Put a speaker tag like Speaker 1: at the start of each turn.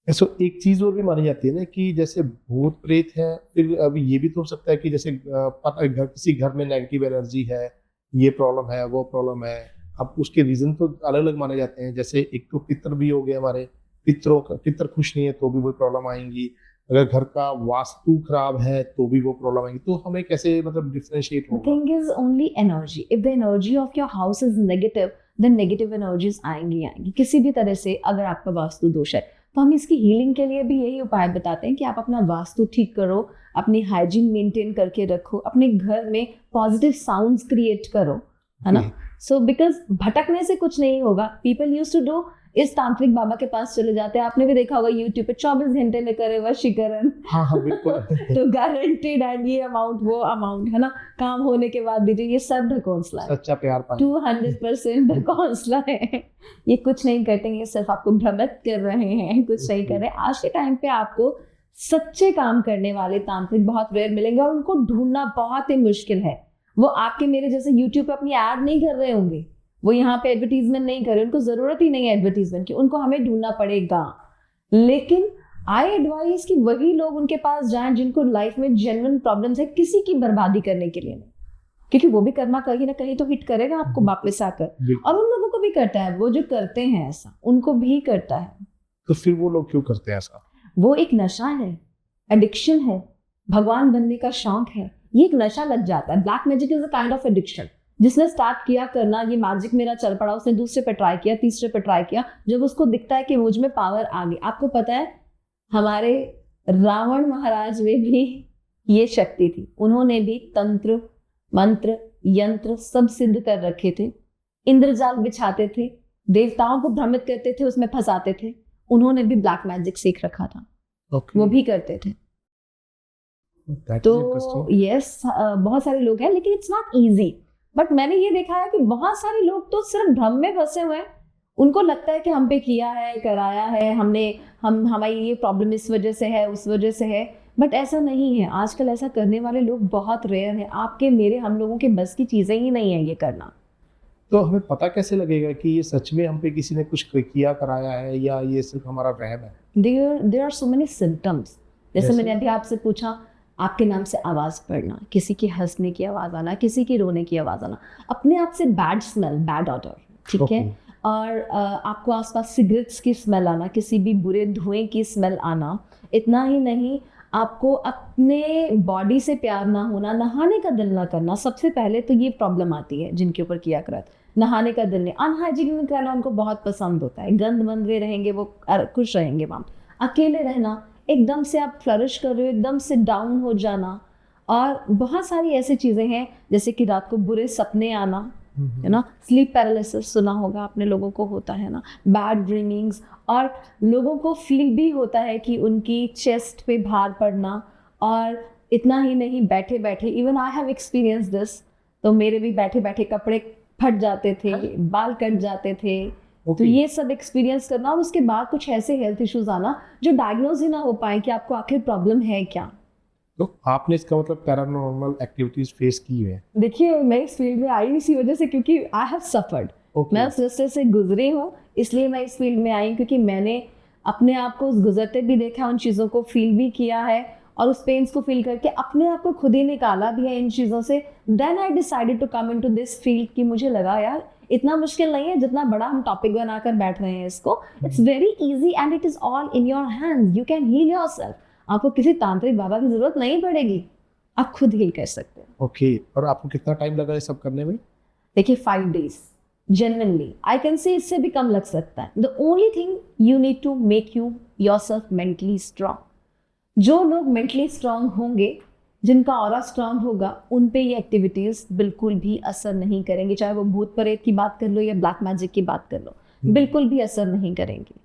Speaker 1: ऐसा एक चीज और भी मानी जाती है ना कि जैसे भूत प्रेत है, फिर अभी ये भी तो हो सकता है कि जैसे किसी घर में नेगेटिव एनर्जी है, ये प्रॉब्लम है, वो प्रॉब्लम है। अब उसके रीजन तो अलग अलग माने जाते हैं। जैसे एक तो पितर भी हो गए हमारे, पितर खुश नहीं है तो भी वो प्रॉब्लम आएंगी। अगर घर का वास्तु खराब है तो भी वो प्रॉब्लम आएंगी। तो हमें कैसे मतलब डिफरेंशिएट
Speaker 2: The
Speaker 1: होगा?
Speaker 2: thing is only energy. If the energy of your house is negative, then negative energies आएंगी आएंगी किसी भी तरह से। अगर आपका वास्तु दोष है तो हम इसकी हीलिंग के लिए भी यही उपाय बताते हैं कि आप अपना वास्तु ठीक करो, अपनी हाइजीन मेंटेन करके रखो, अपने घर में पॉजिटिव साउंड्स क्रिएट करो, है ना। सो बिकॉज भटकने से कुछ नहीं होगा। पीपल यूज टू डू, इस तांत्रिक बाबा के पास चले जाते हैं। आपने भी देखा होगा यूट्यूब पे 24 घंटे में करे वशीकरण।
Speaker 1: हाँ हाँ बिल्कुल।
Speaker 2: तो गारंटेड एंड ये अमाउंट वो अमाउंट, है ना, काम होने के बाद दीजिए। ये सब ढकोंसला है,
Speaker 1: सच्चा प्यार पाए।
Speaker 2: 200% ढकोंसला है। ये कुछ नहीं करते, ये सिर्फ आपको भ्रमित कर रहे हैं, कुछ नहीं कर रहे। आज के टाइम पे आपको सच्चे काम करने वाले तांत्रिक बहुत रेयर मिलेंगे और उनको ढूंढना बहुत ही मुश्किल है। वो आपके मेरे जैसे यूट्यूब पे अपनी ऐड नहीं कर रहे होंगे, वो यहाँ पे एडवर्टीजमेंट नहीं कर रहे, उनको जरूरत ही नहीं है एडवर्टीजमेंट की, उनको हमें ढूंढना पड़ेगा। लेकिन आई एडवाइस कि वही लोग उनके पास जाएं जिनको लाइफ में जेन्युइन प्रॉब्लम्स है, किसी की बर्बादी करने के लिए नहीं, क्योंकि वो भी कर्मा कहीं ना कहीं तो हिट करेगा आपको वापस आकर। और उन लोगों को भी करता है, वो जो करते हैं ऐसा उनको भी करता है।
Speaker 1: तो फिर वो लोग क्यों करते हैं ऐसा?
Speaker 2: वो एक नशा है, एडिक्शन है, भगवान बनने का शौक है, ये एक नशा लग जाता है। Black magic is a kind of addiction. जिसने स्टार्ट किया करना, ये मैजिक मेरा चल पड़ा, उसने दूसरे पे ट्राई किया, तीसरे पे ट्राई किया, जब उसको दिखता है कि मुझ में पावर आ गई। आपको पता है हमारे रावण महाराज में भी ये शक्ति थी, उन्होंने भी तंत्र मंत्र यंत्र सब सिद्ध कर रखे थे, इंद्रजाल बिछाते थे, देवताओं को भ्रमित करते थे, उसमें फंसाते थे। उन्होंने भी ब्लैक मैजिक सीख रखा था। वो भी करते थे। तो यस, बहुत सारे लोग हैं, लेकिन इट्स नॉट इजी। बट मैंने ये देखा है कि बहुत सारे लोग तो सिर्फ भ्रम में फंसे हुए हैं। उनको लगता है कि हम पे किया है, कराया है हमने, हमारी ये प्रॉब्लम इस वजह से है, उस वजह से है। बट ऐसा नहीं है। आजकल ऐसा करने वाले लोग बहुत रेयर हैं। आपके मेरे हम लोगों के बस की चीजें ही नहीं है ये करना।
Speaker 1: तो हमें पता कैसे लगेगा कि ये सच में हम पे किसी ने कुछ किया कराया है या ये सिर्फ हमारा वहम है?
Speaker 2: There are so many symptoms. जैसे मैंने अभी आपसे पूछा, आपके नाम से आवाज पड़ना, किसी की हंसने की आवाज आना, किसी की रोने की आवाज आना, अपने आप से बैड स्मेल, बैड ऑडर, ठीक है। और आपको आसपास सिगरेट्स की स्मेल आना, किसी भी बुरे धुएं की स्मेल आना। इतना ही नहीं, आपको अपने बॉडी से प्यार ना होना, नहाने का दिल ना करना। सबसे पहले तो ये प्रॉब्लम आती है जिनके ऊपर किया करात, नहाने का दिल नहीं। अनहाइजीनिक करना उनको बहुत पसंद होता है, गंद मंदे रहेंगे वो खुश रहेंगे वहाँ। अकेले रहना, एकदम से आप फ्लरिश कर रहे हो, एकदम से डाउन हो जाना। और बहुत सारी ऐसी चीज़ें हैं जैसे कि रात को बुरे सपने आना, है ना, स्लीप पैरालिसिस सुना होगा आपने, लोगों को होता है ना, बैड ड्रीमिंग्स। और लोगों को फील भी होता है कि उनकी चेस्ट पे भार पड़ना। और इतना ही नहीं, बैठे बैठे, even I have experience this, तो मेरे भी बैठे बैठे कपड़े फट जाते थे, बाल कट जाते थे। तो ये सब एक्सपीरियंस करना, और उसके बाद कुछ ऐसे हेल्थ इश्यूज आना जो डायग्नोज ही ना हो पाए कि आपको आखिर प्रॉब्लम है क्या।
Speaker 1: तो आपने इसका मतलब पैरानॉर्मल एक्टिविटीज फेस की है?
Speaker 2: देखिए, मैं इस फील्ड में आई इसी वजह से, क्योंकि आई हैव सफर्ड। मैं उस रास्ते से गुजरी हूँ, इसलिए मैं इस फील्ड में आई, क्योंकि मैंने अपने आप को गुजरते भी देखा, उन चीज़ों को फील भी किया है, और उस पेन्स को फील करके अपने आप को खुद ही निकाला भी है इन चीज़ों से। Then I decided to come into this field, कि मुझे लगा यार इतना मुश्किल नहीं है जितना बड़ा हम टॉपिक बनाकर बैठ रहे हैं इसको। It's very easy and it is all in your hands. You can heal yourself. आपको किसी तांत्रिक बाबा की जरूरत नहीं पड़ेगी, आप खुद हील कर सकते हैं।
Speaker 1: ओके। और आपको कितना टाइम लगा ये सब करने में?
Speaker 2: देखिए, 5 days genuinely I can say, इससे भी कम लग सकता है। The only thing you need to make you yourself mentally strong. जो लोग मेंटली स्ट्रांग होंगे, जिनका ऑरा स्ट्रांग होगा, उन पे ये एक्टिविटीज बिल्कुल भी असर नहीं करेंगी। चाहे वो भूत प्रेत की बात कर लो या ब्लैक मैजिक की बात कर लो, बिल्कुल भी असर नहीं करेंगी।